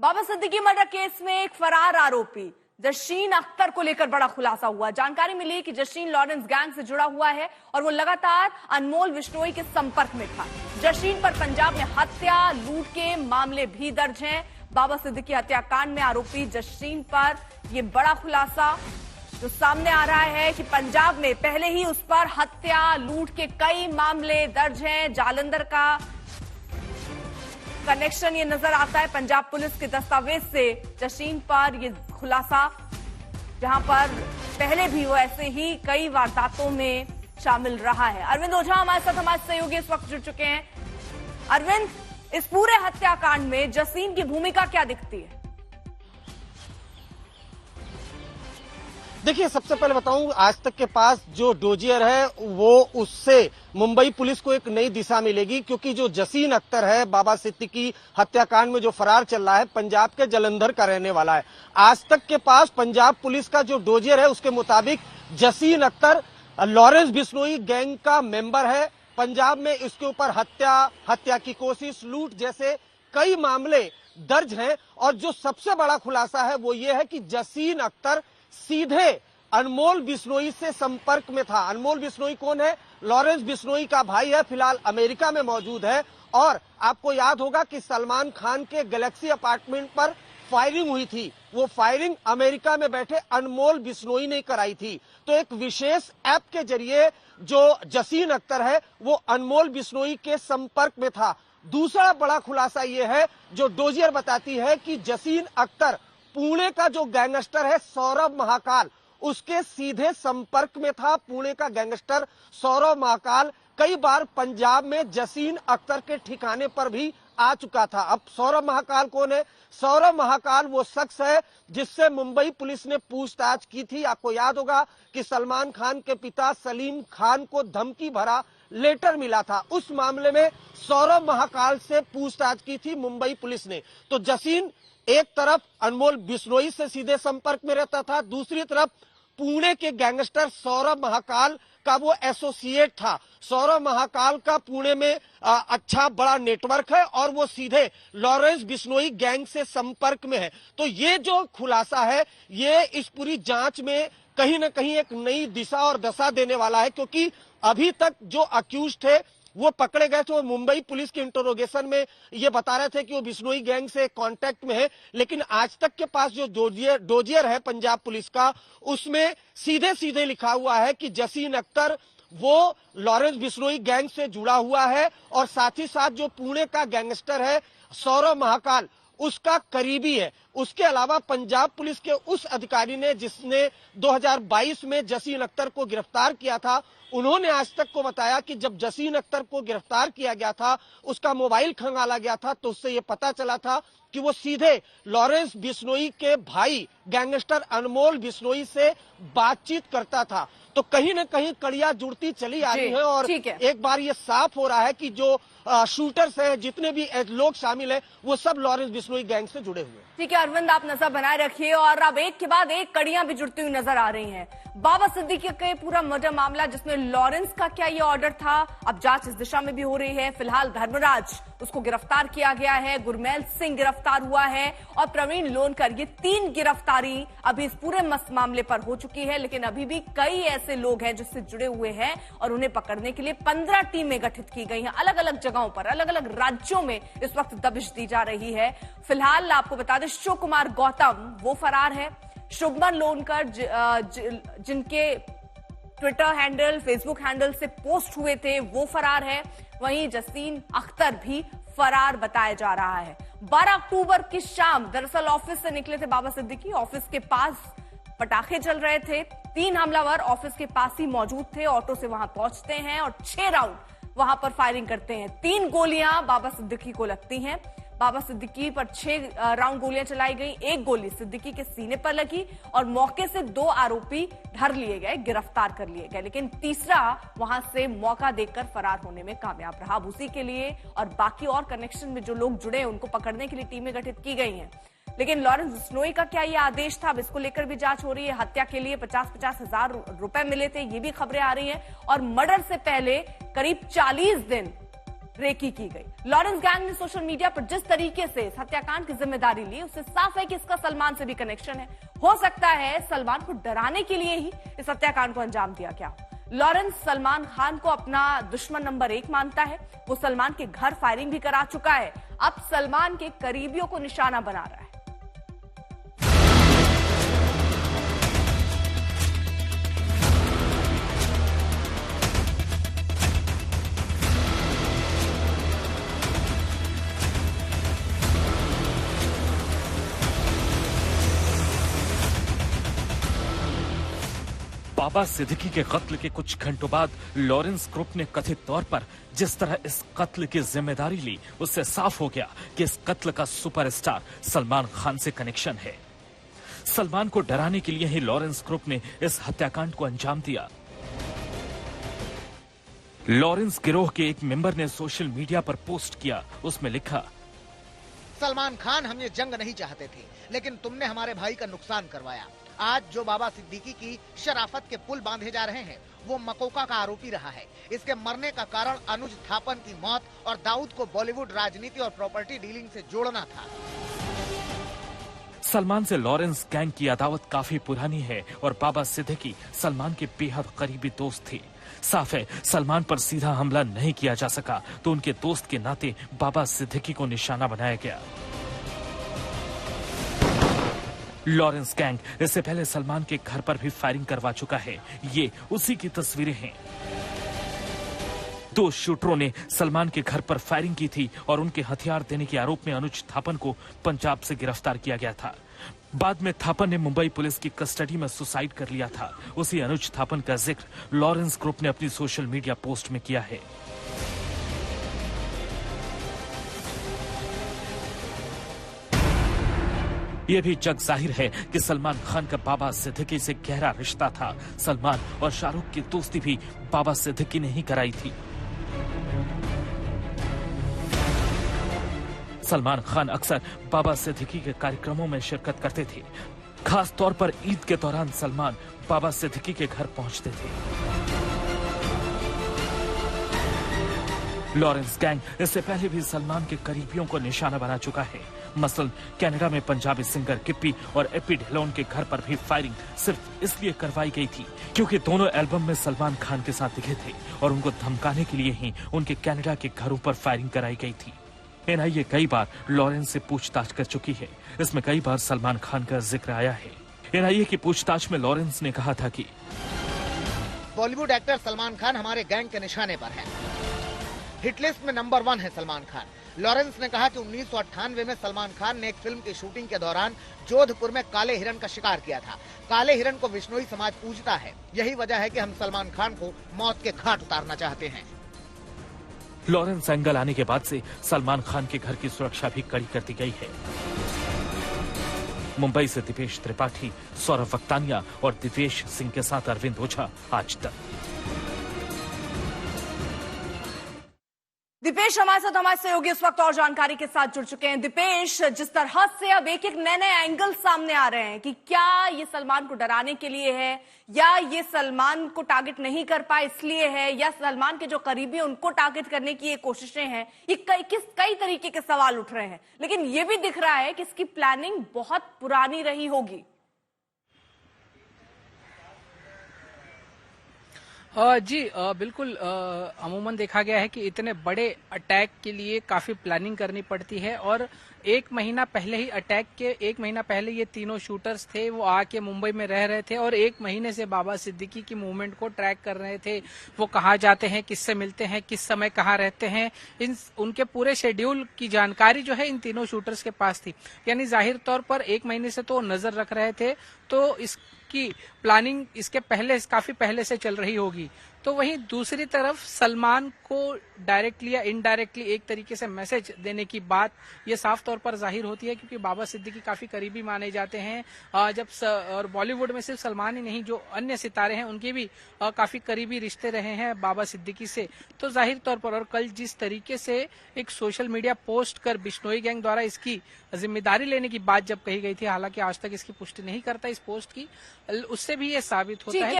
बाबा Siddiqui murder case में एक फरार आरोपी जशीन अख्तर को लेकर बड़ा खुलासा हुआ। जानकारी मिली कि जशीन लॉरेंस गैंग से जुड़ा हुआ है और वो लगातार अनमोल बिश्नोई के संपर्क में था। जशीन पर पंजाब में हत्या, लूट के मामले भी दर्ज हैं। बाबा सिद्दीकी हत्याकांड में आरोपी जशीन पर यह बड़ा खुलासा जो सामने आ रहा है कि पंजाब में पहले ही उस पर हत्या, लूट के कई मामले दर्ज हैं। जालंधर का कनेक्शन ये नजर आता है पंजाब पुलिस के दस्तावेज से जशीन पर ये खुलासा, जहां पर पहले भी वो ऐसे ही कई वारदातों में शामिल रहा है। अरविंद ओझा हमारे साथ, हमारे सहयोगी इस वक्त जुड़ चुके हैं। अरविंद, इस पूरे हत्याकांड में जसीन की भूमिका क्या दिखती है? देखिए, सबसे पहले बताऊं, आज तक के पास जो डोजियर है वो उससे मुंबई पुलिस को एक नई दिशा मिलेगी, क्योंकि जो जसीन अख्तर है बाबा सिद्दीकी हत्याकांड में जो फरार चल रहा है, पंजाब के जालंधर का रहने वाला है। आज तक के पास पंजाब पुलिस का जो डोजियर है उसके मुताबिक जसीन अख्तर लॉरेंस बिश्नोई गैंग का मेंबर है। पंजाब में इसके ऊपर हत्या की कोशिश, लूट जैसे कई मामले दर्ज हैं। और जो सबसे बड़ा खुलासा है वो ये है कि जसीन अख्तर सीधे अनमोल बिश्नोई से संपर्क में था। अनमोल बिश्नोई कौन है? लॉरेंस बिश्नोई का भाई है, फिलहाल अमेरिका में मौजूद है। और आपको याद होगा कि सलमान खान के गैलेक्सी अपार्टमेंट पर फायरिंग हुई थी, वो फायरिंग अमेरिका में बैठे अनमोल बिश्नोई ने कराई थी। तो एक विशेष ऐप के जरिए जो जसीन अख्तर है वो अनमोल बिश्नोई के संपर्क में था। दूसरा बड़ा खुलासा ये है जो डोजियर बताती है कि जसीन अख्तर पुणे का जो गैंगस्टर है सौरभ महाकाल, उसके सीधे संपर्क में था। पुणे का गैंगस्टर सौरभ महाकाल कई बार पंजाब में जसीन अख्तर के ठिकाने पर भी आ चुका था। अब सौरभ महाकाल कौन है? सौरभ महाकाल वो शख्स है जिससे मुंबई पुलिस ने पूछताछ की थी। आपको याद होगा कि सलमान खान के पिता सलीम खान को धमकी भरा लेटर मिला था। उस मामले में सौरभ महाकाल से पूछताछ की थी मुंबई पुलिस ने। तो जसीन एक तरफ अनमोल बिश्नोई से सीधे संपर्क में रहता था, दूसरी तरफ पुणे के गैंगस्टर सौरभ महाकाल का वो एसोसिएट था। सौरभ महाकाल का पुणे में अच्छा बड़ा नेटवर्क है और वो सीधे लॉरेंस बिश्नोई गैंग से संपर्क में है। तो ये जो खुलासा है ये इस पूरी जांच में कहीं ना कहीं एक नई दिशा और दशा देने वाला है, क्योंकि अभी तक जो अक्यूज थे वो पकड़े गए थे, वो मुंबई पुलिस के इंटरोगेशन में ये बता रहे थे कि वो बिश्नोई गैंग से कांटेक्ट में है। लेकिन आज तक के पास जो डोजियर है पंजाब पुलिस का, उसमें सीधे सीधे लिखा हुआ है कि जसीन अख्तर वो लॉरेंस बिश्नोई गैंग से जुड़ा हुआ है और साथ ही साथ जो पुणे का गैंगस्टर है सौरभ महाकाल उसका करीबी है। उसके अलावा पंजाब पुलिस के उस अधिकारी ने जिसने 2022 में जसीन अख्तर को गिरफ्तार किया था, उन्होंने आज तक को बताया कि जब जसीन अख्तर को गिरफ्तार किया गया था, उसका मोबाइल खंगाला गया था, तो उससे यह पता चला था कि वो सीधे लॉरेंस बिश्नोई के भाई गैंगस्टर अनमोल बिश्नोई से बातचीत करता था। तो कहीं ना कहीं कड़ियां जुड़ती चली आ रही है और एक बार ये साफ हो रहा है कि जो शूटर्स हैं, जितने भी लोग शामिल हैं, वो सब लॉरेंस बिश्नोई गैंग से जुड़े हुए हैं। ठीक है अरविंद, आप नजर बनाए रखिए। और अब एक के बाद एक कड़ियां भी जुड़ती हुई नजर आ रही हैं। बाबा सिद्दीकी का पूरा मर्डर मामला जिसमें लॉरेंस का क्या ये ऑर्डर था, अब जांच इस दिशा में भी हो रही है। फिलहाल धर्मराज उसको गिरफ्तार किया गया है, गुरमेल सिंह गिरफ्तार हुआ है और प्रवीण लोनकर, ये 3 गिरफ्तारी अभी इस पूरे मामले पर हो चुकी है। लेकिन अभी भी कई ऐसे लोग हैं जिससे जुड़े हुए हैं और उन्हें पकड़ने के लिए 15 टीमें गठित की गई हैं। अलग अलग जगहों पर, अलग अलग राज्यों में इस वक्त दबिश दी जा रही है। फिलहाल आपको बता दें शिव कुमार गौतम वो फरार है। शुभमन लोनकर जिनके ट्विटर हैंडल, फेसबुक हैंडल से पोस्ट हुए थे, वो फरार है। वहीं जसीन अख्तर भी फरार बताया जा रहा है। 12 अक्टूबर की शाम दरअसल ऑफिस से निकले थे बाबा सिद्दीकी। ऑफिस के पास पटाखे चल रहे थे, 3 हमलावर ऑफिस के पास ही मौजूद थे। ऑटो से वहां पहुंचते हैं और 6 राउंड वहां पर फायरिंग करते हैं। 3 गोलियां बाबा सिद्दीकी को लगती हैं। बाबा सिद्दीकी पर 6 राउंड गोलियां चलाई गई। 1 गोली सिद्दीकी के सीने पर लगी और मौके से 2 आरोपी धर लिए गए, गिरफ्तार कर लिए गए। लेकिन तीसरा वहां से मौका देखकर फरार होने में कामयाब रहा। अब उसी के लिए और बाकी और कनेक्शन में जो लोग जुड़े उनको पकड़ने के लिए टीमें गठित की गई हैं। लेकिन लॉरेंस बिश्नोई का क्या ये आदेश था, अब इसको लेकर भी जांच हो रही है। हत्या के लिए 50-50 हजार रुपए मिले थे, ये भी खबरें आ रही हैं। और मर्डर से पहले करीब 40 दिन रेकी की गई। लॉरेंस गैंग ने सोशल मीडिया पर जिस तरीके से इस हत्याकांड की जिम्मेदारी ली, उससे साफ है कि इसका सलमान से भी कनेक्शन है। हो सकता है सलमान को डराने के लिए ही इस हत्याकांड को अंजाम दिया गया। लॉरेंस सलमान खान को अपना दुश्मन नंबर 1 मानता है। वो सलमान के घर फायरिंग भी करा चुका है। अब सलमान के करीबियों को निशाना बना रहा है। बाबा सिद्दीकी के कत्ल के कुछ घंटों बाद लॉरेंस ग्रुप ने कथित तौर पर जिस तरह इस कत्ल की जिम्मेदारी ली, उससे साफ हो गया कि इस कत्ल का सुपरस्टार सलमान खान से कनेक्शन है। सलमान को डराने के लिए ही लॉरेंस ग्रुप ने इस हत्याकांड को अंजाम दिया। लॉरेंस गिरोह के एक मेंबर ने सोशल मीडिया पर पोस्ट किया। उसमें लिखा, सलमान खान, हम ये जंग नहीं चाहते थे, लेकिन तुमने हमारे भाई का नुकसान करवाया। आज जो बाबा सिद्दीकी की शराफत के पुल बांधे जा रहे हैं, वो मकोका का आरोपी रहा है। इसके मरने का कारण अनुज थापन की मौत और दाऊद को बॉलीवुड राजनीति और प्रॉपर्टी डीलिंग से जोड़ना था। सलमान से लॉरेंस गैंग की अदावत काफी पुरानी है और बाबा सिद्दीकी सलमान के बेहद करीबी दोस्त थे। साफ है सलमान पर सीधा हमला नहीं किया जा सका, तो उनके दोस्त के नाते बाबा सिद्दीकी को निशाना बनाया गया। लॉरेंस गैंग इससे पहले सलमान के घर पर भी फायरिंग करवा चुका है। ये उसी की तस्वीरें हैं। 2 शूटरों ने सलमान के घर पर फायरिंग की थी और उनके हथियार देने के आरोप में अनुज थापन को पंजाब से गिरफ्तार किया गया था। बाद में थापन ने मुंबई पुलिस की कस्टडी में सुसाइड कर लिया था। उसी अनुज थापन का जिक्र लॉरेंस ग्रुप ने अपनी सोशल मीडिया पोस्ट में किया है। यह भी जग जाहिर है कि सलमान खान का बाबा सिद्दीकी से गहरा रिश्ता था। सलमान और शाहरुख की दोस्ती भी बाबा सिद्दीकी ने ही कराई थी। सलमान खान अक्सर बाबा सिद्दीकी के कार्यक्रमों में शिरकत करते थे। खास तौर पर ईद के दौरान सलमान बाबा सिद्दीकी के घर पहुंचते थे। लॉरेंस गैंग इससे पहले भी सलमान के करीबियों को निशाना बना चुका है। मसलन कनाडा में पंजाबी सिंगर किप्पी और एपी ढिलोन के घर पर भी फायरिंग सिर्फ इसलिए करवाई गई थी क्योंकि दोनों एल्बम में सलमान खान के साथ दिखे थे और उनको धमकाने के लिए ही उनके कनाडा के घरों पर फायरिंग कराई गई थी। एनआईए कई बार लॉरेंस से पूछताछ कर चुकी है। इसमें कई बार सलमान खान का जिक्र आया है। एनआईए की पूछताछ में लॉरेंस ने कहा था कि बॉलीवुड एक्टर सलमान खान हमारे गैंग के निशाने पर है। हिटलिस्ट में नंबर 1 है सलमान खान। लॉरेंस ने कहा कि 1998 में सलमान खान ने एक फिल्म की शूटिंग के दौरान जोधपुर में काले हिरण का शिकार किया था। काले हिरण को बिश्नोई समाज पूजता है। यही वजह है कि हम सलमान खान को मौत के घाट उतारना चाहते हैं। लॉरेंस एंगल आने के बाद से सलमान खान के घर की सुरक्षा भी कड़ी कर दी गई है। मुंबई से दीपेश त्रिपाठी, सौरभ वक्तानिया और दिवेश सिंह के साथ अरविंद ओझा, आज तक। दीपेश हमारे सहयोगी इस वक्त और जानकारी के साथ जुड़ चुके हैं। दीपेश, जिस तरह से अब एक नए एंगल सामने आ रहे हैं कि क्या ये सलमान को डराने के लिए है या ये सलमान को टारगेट नहीं कर पाए इसलिए है या सलमान के जो करीबी हैं उनको टारगेट करने की ये कोशिशें हैं, ये कई तरीके के सवाल उठ रहे हैं। लेकिन ये भी दिख रहा है कि इसकी प्लानिंग बहुत पुरानी रही होगी। जी बिल्कुल। अमूमन देखा गया है कि इतने बड़े अटैक के लिए काफी प्लानिंग करनी पड़ती है और 1 महीना पहले ही अटैक के 1 महीना पहले ये तीनों शूटर्स थे, वो आके मुंबई में रह रहे थे और 1 महीने से बाबा सिद्दीकी की मूवमेंट को ट्रैक कर रहे थे। वो कहाँ जाते हैं, किससे मिलते हैं, किस समय कहाँ रहते हैं, उनके पूरे शेड्यूल की जानकारी जो है इन तीनों शूटर्स के पास थी। यानी जाहिर तौर पर 1 महीने से तो नजर रख रहे थे, तो इसकी प्लानिंग इसके पहले काफी पहले से चल रही होगी। तो वहीं दूसरी तरफ सलमान को डायरेक्टली या इनडायरेक्टली एक तरीके से मैसेज देने की बात ये साफ तौर पर जाहिर होती है, क्योंकि बाबा सिद्दीकी काफी करीबी माने जाते हैं। और बॉलीवुड में सिर्फ सलमान ही नहीं, जो अन्य सितारे हैं उनके भी काफी करीबी रिश्ते रहे हैं बाबा सिद्दीकी से। तो जाहिर तौर पर और कल जिस तरीके से एक सोशल मीडिया पोस्ट कर बिश्नोई गैंग द्वारा इसकी जिम्मेदारी लेने की बात जब कही गई थी, हालांकि आज तक इसकी पुष्टि नहीं करता इस पोस्ट की, उससे भी ये साबित होता है